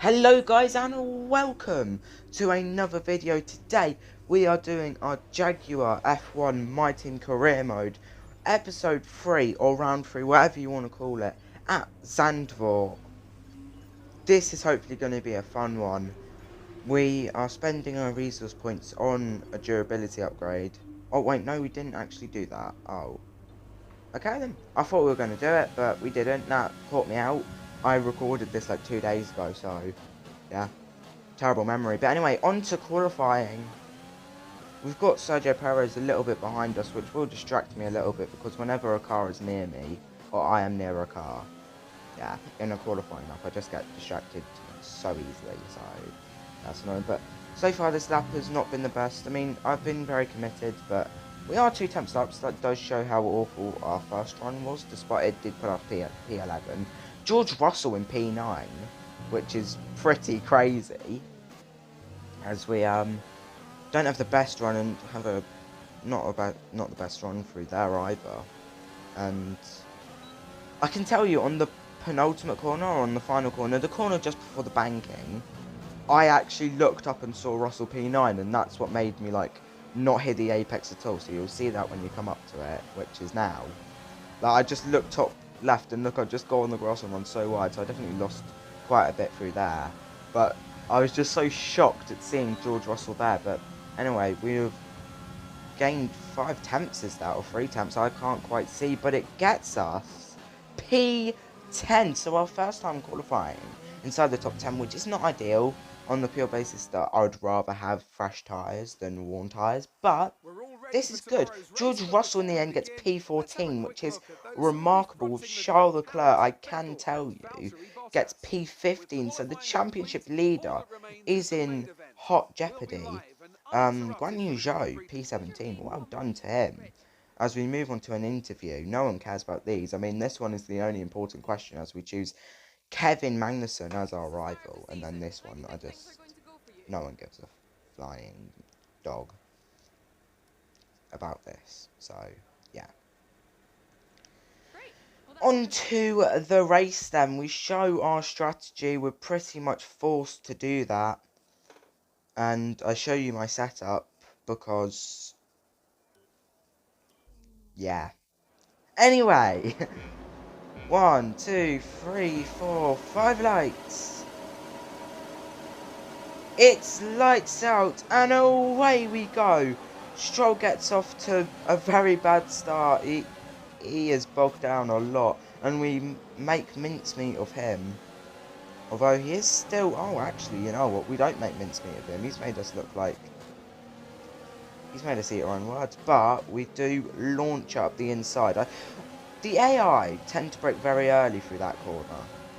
Hello guys and welcome to another video. Today we are doing our Jaguar F1 My Team Career Mode Episode 3 or Round 3, whatever you want to call it, at Zandvoort. This is hopefully going to be a fun one. We are spending our resource points on a durability upgrade. Oh wait, no, we didn't actually do that. Oh. Okay then. I thought we were going to do it, but we didn't. That caught me out. I recorded this like 2 days ago, so yeah. Terrible memory. But anyway, on to qualifying. We've got Sergio Perez a little bit behind us, which will distract me a little bit, because whenever a car is near me, or I am near a car, yeah, in a qualifying lap, I just get distracted so easily, so that's annoying. But so far this lap has not been the best. I mean, I've been very committed, but we are 2 temps up, so that does show how awful our first run was, despite it did put up P11. George Russell in P9, which is pretty crazy, as we don't have the best run and have not the best run through there either. And I can tell you, on the penultimate corner, or on the final corner, the corner just before the banking, I actually looked up and saw Russell P9, and that's what made me like not hit the apex at all. So you'll see that when you come up to it, which is now. Like, I just looked top left and look, I just got on the grass and run so wide, so I definitely lost quite a bit through there. But I was just so shocked at seeing George Russell there. But anyway, we've gained 5 temps, is that, or 3 temps? I can't quite see, but it gets us P10, so our first time qualifying inside the top 10, which is not ideal, on the pure basis that I would rather have fresh tyres than worn tyres, but this is good. George Russell in the end gets P14, which is remarkable. With Charles Leclerc, I can tell you, gets P15, so the championship leader is in hot jeopardy. Guan Yu Zhou, P17, well done to him. As we move on to an interview, no one cares about these. I mean, this one is the only important question, as we choose Kevin Magnussen as our rival, and then this one, no one gives a flying dog about this. So, yeah. On to the race then. We show our strategy. We're pretty much forced to do that. And I show you my setup because, yeah. Anyway, 1, 2, 3, 4, 5 lights. It's lights out and away we go. Stroll gets off to a very bad start. He is bogged down a lot, and we make mincemeat of him. Although he is still... Oh, actually, you know what? We don't make mincemeat of him. He's made us look like... He's made us eat our own words. But we do launch up the inside. The AI tend to brake very early through that corner,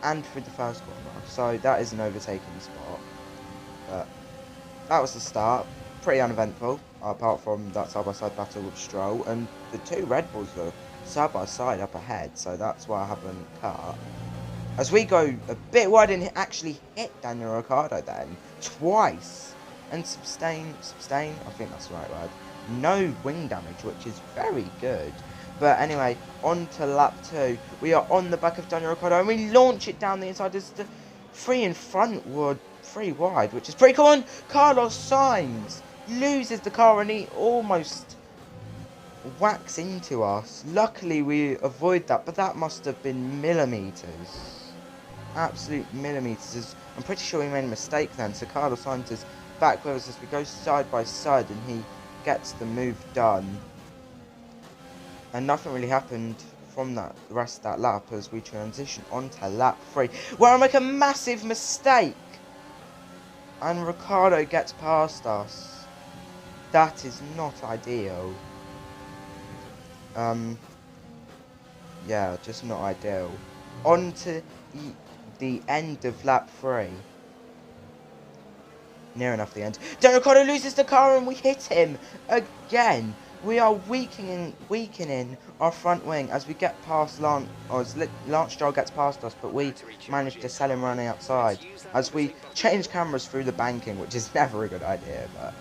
and through the first corner. So that is an overtaking spot. But that was the start. Pretty uneventful, apart from that side-by-side battle with Stroll. And the 2 Red Bulls are side-by-side up ahead, so that's why I haven't cut. As we go a bit wide and actually hit Daniel Ricciardo then, twice. And sustain, I think that's the right word. No wing damage, which is very good. But anyway, on to lap 2. We are on the back of Daniel Ricciardo, and we launch it down the inside. As the 3 in front were 3 wide, which is pretty cool. And Carlos Sainz loses the car, and he almost whacks into us. Luckily, we avoid that, but that must have been millimetres. Absolute millimetres. I'm pretty sure we made a mistake then. So Carlos Sainz is back with us as we go side by side, and he gets the move done. And nothing really happened from the rest of that lap as we transition onto lap 3, where I make a massive mistake, and Ricciardo gets past us. That is not ideal. Yeah, just not ideal. On to the end of lap 3. Near enough the end. Daniel Ricciardo loses the car and we hit him again. We are weakening our front wing as we get past Lance Stroll gets past us, but we manage to sell him running outside. As we change cameras through the banking, which is never a good idea, but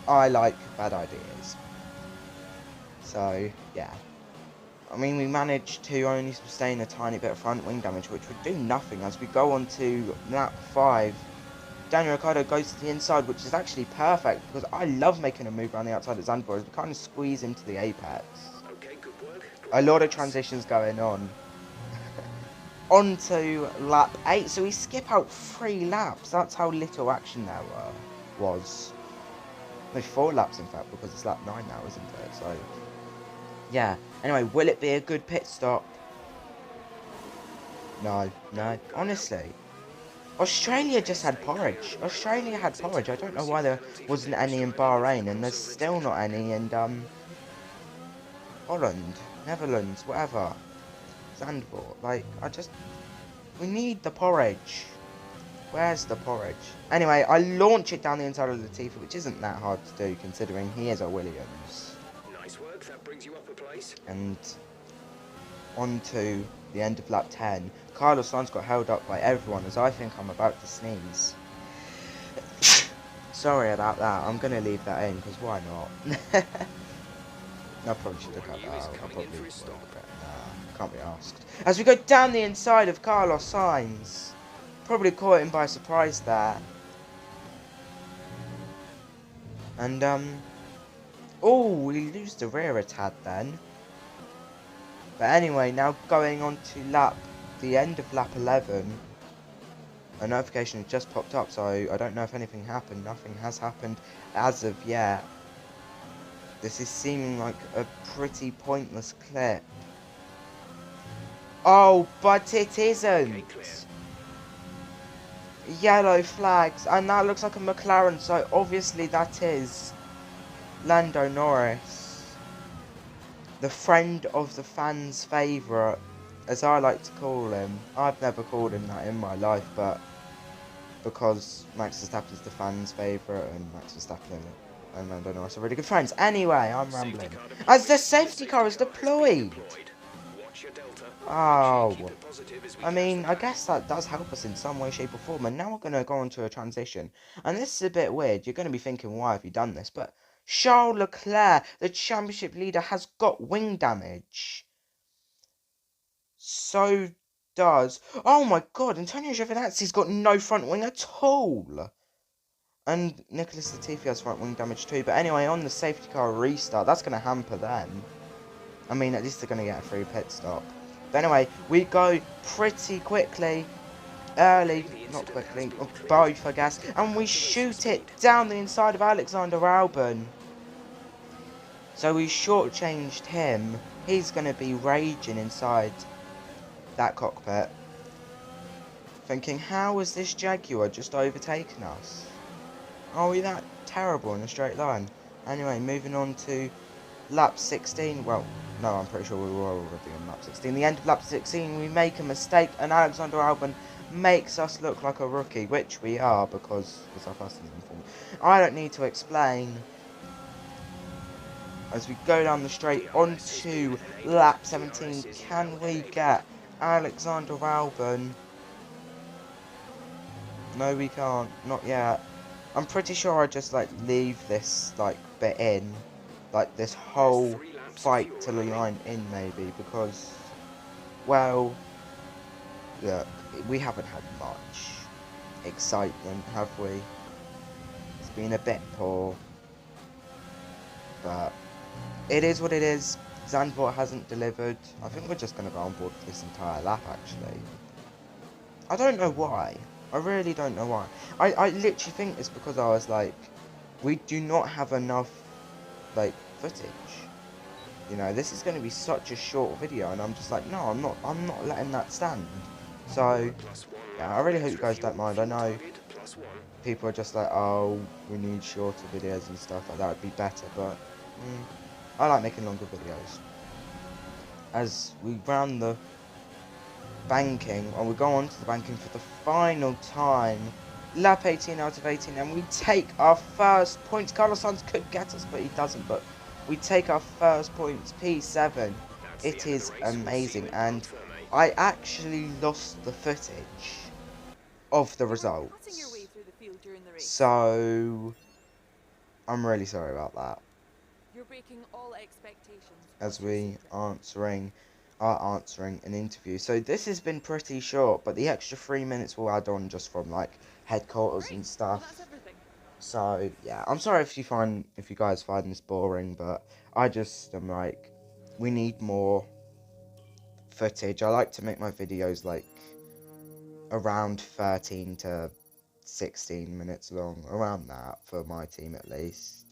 I like bad ideas. So, yeah. I mean, we managed to only sustain a tiny bit of front wing damage, which would do nothing as we go on to lap 5. Daniel Ricciardo goes to the inside, which is actually perfect because I love making a move around the outside of Zandvoort as we kind of squeeze into the apex. Okay, good work. A lot of transitions going on. On to lap 8, so we skip out 3 laps. That's how little action there was. No, 4 laps in fact, because it's lap 9 now, isn't it? So, yeah. Anyway, will it be a good pit stop? No. Honestly. Australia just had porridge. Australia had porridge. I don't know why there wasn't any in Bahrain, and there's still not any in, Holland, Netherlands, whatever. Zandvoort. Like, we need the porridge. Where's the porridge? Anyway, I launch it down the inside of Latifi, which isn't that hard to do, considering he is a Williams. Nice work, that brings you up a place. And on to the end of lap 10. Carlos Sainz got held up by everyone as I think I'm about to sneeze. Sorry about that. I'm going to leave that in because why not? I probably should have cut that out. I probably would, but nah, can't be asked. As we go down the inside of Carlos Sainz. Probably caught him by surprise there. And, oh, we lose the rear a tad then. But anyway, now going on to the end of lap 11. A notification has just popped up, so I don't know if anything happened. Nothing has happened as of yet. This is seeming like a pretty pointless clip. Oh, but it isn't. Yellow flags, and that looks like a McLaren, so obviously that is Lando Norris, the friend of the fans' favourite, as I like to call him. I've never called him that in my life, but because Max Verstappen is the fans' favourite, and Max Verstappen and Lando Norris are really good friends. Anyway, I'm rambling. As the safety car is deployed! Oh, I mean, I guess that does help us in some way, shape or form. And now we're going to go on to a transition. And this is a bit weird. You're going to be thinking, why have you done this? But Charles Leclerc, the championship leader, has got wing damage. So does... Oh my god, Antonio Giovinazzi's got no front wing at all. And Nicholas Latifi has front wing damage too. But anyway, on the safety car restart, that's going to hamper them. I mean, at least they're going to get a free pit stop. But anyway, we go pretty quickly, not quickly, both I guess, and we shoot it down the inside of Alexander Albon. So we shortchanged him. He's going to be raging inside that cockpit, thinking, how has this Jaguar just overtaken us? Are we that terrible in a straight line? Anyway, moving on to lap 16, well, no, I'm pretty sure we were already on lap 16. The end of lap 16, we make a mistake, and Alexander Albon makes us look like a rookie, which we are, because it's our first season form. I don't need to explain. As we go down the straight onto lap 17, can we get Alexander Albon? No, we can't. Not yet. I'm pretty sure I just, leave this, bit in. This whole fight to the line in, maybe, because, well, look, we haven't had much excitement, have we? It's been a bit poor, but it is what it is. Zandvoort hasn't delivered. I think we're just going to go on board for this entire lap, actually. I don't know why. I really don't know why. I literally think it's because I was like, we do not have enough, footage. You know, this is going to be such a short video, and I'm just like, no, I'm not letting that stand. So, yeah, I really hope you guys don't mind. I know people are just like, oh, we need shorter videos and stuff like that would be better, but I like making longer videos. As we round the banking, or we go on to the banking for the final time, lap 18 out of 18, and we take our first points. Carlos Sainz could get us, but he doesn't, but we take our first points, P7. It is amazing, and I actually lost the footage of the results, so I'm really sorry about that. You're breaking all expectations. as What's your we secret? are answering an interview. So this has been pretty short, but the extra 3 minutes will add on just from like headquarters Great. and Well, that's stuff. everything. So yeah, I'm sorry if you guys find this boring, but I just am like, we need more footage. I like to make my videos like around 13 to 16 minutes long, around that for my team at least.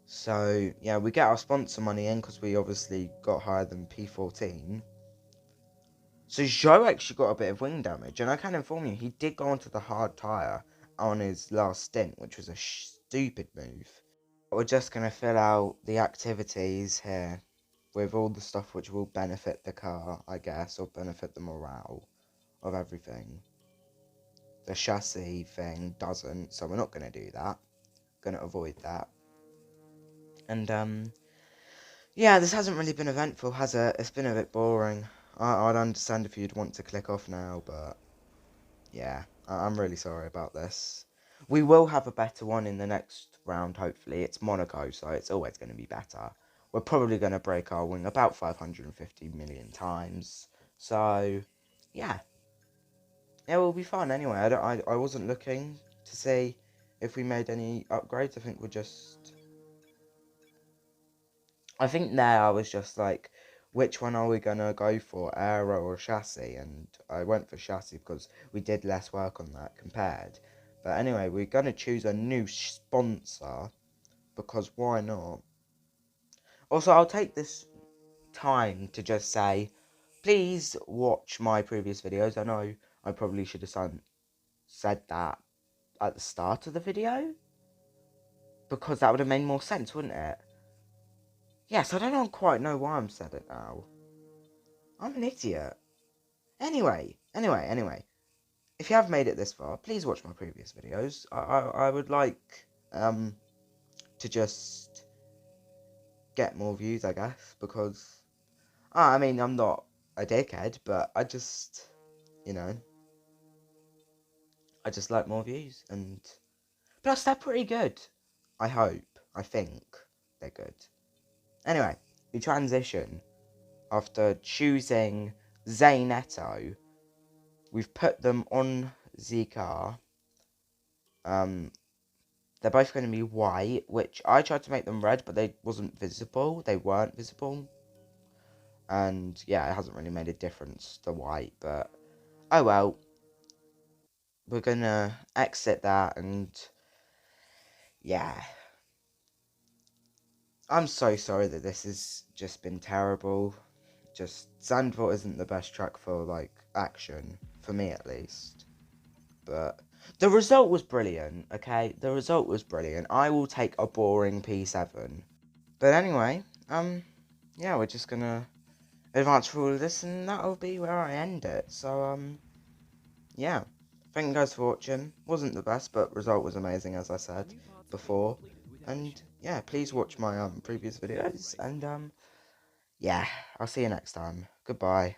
So yeah, we get our sponsor money in because we obviously got higher than P14. So Joe actually got a bit of wing damage, and I can inform you, he did go onto the hard tyre on his last stint, which was a stupid move. We're just going to fill out the activities here with all the stuff which will benefit the car, I guess, or benefit the morale of everything. The chassis thing doesn't, so we're not going to do that. Going to avoid that. And yeah, this hasn't really been eventful, has it? It's been a bit boring. I'd understand if you'd want to click off now, but yeah, I'm really sorry about this. We will have a better one in the next round, hopefully. It's Monaco, so it's always going to be better. We're probably going to break our wing about 550 million times. So, yeah. It will be fun anyway. I wasn't looking to see if we made any upgrades. I think there I was just like, which one are we going to go for, aero or chassis? And I went for chassis because we did less work on that compared. But anyway, we're going to choose a new sponsor because why not? Also, I'll take this time to just say, please watch my previous videos. I know I probably should have said that at the start of the video because that would have made more sense, wouldn't it? Yes, I don't quite know why I'm said it now. I'm an idiot. Anyway. If you have made it this far, please watch my previous videos. I would like to just get more views, I guess, because I mean I'm not a dickhead, but you know, I just like more views, and plus they're pretty good. I hope, I think they're good. Anyway, we transition after choosing Zaynetto. We've put them on the car. They're both going to be white, which I tried to make them red, but they wasn't visible. They weren't visible. And yeah, it hasn't really made a difference, the white, but oh well. We're going to exit that, and yeah. I'm so sorry that this has just been terrible. Just, Zandvoort isn't the best track for, like, action. For me, at least. But the result was brilliant, okay? The result was brilliant. I will take a boring P7. But anyway, yeah, we're just gonna advance through all of this, and that'll be where I end it. So, yeah. Thank you guys for watching. Wasn't the best, but result was amazing, as I said New parts have been before. completed with And, efficient. yeah, please watch my, previous videos, and, yeah, I'll see you next time. Goodbye.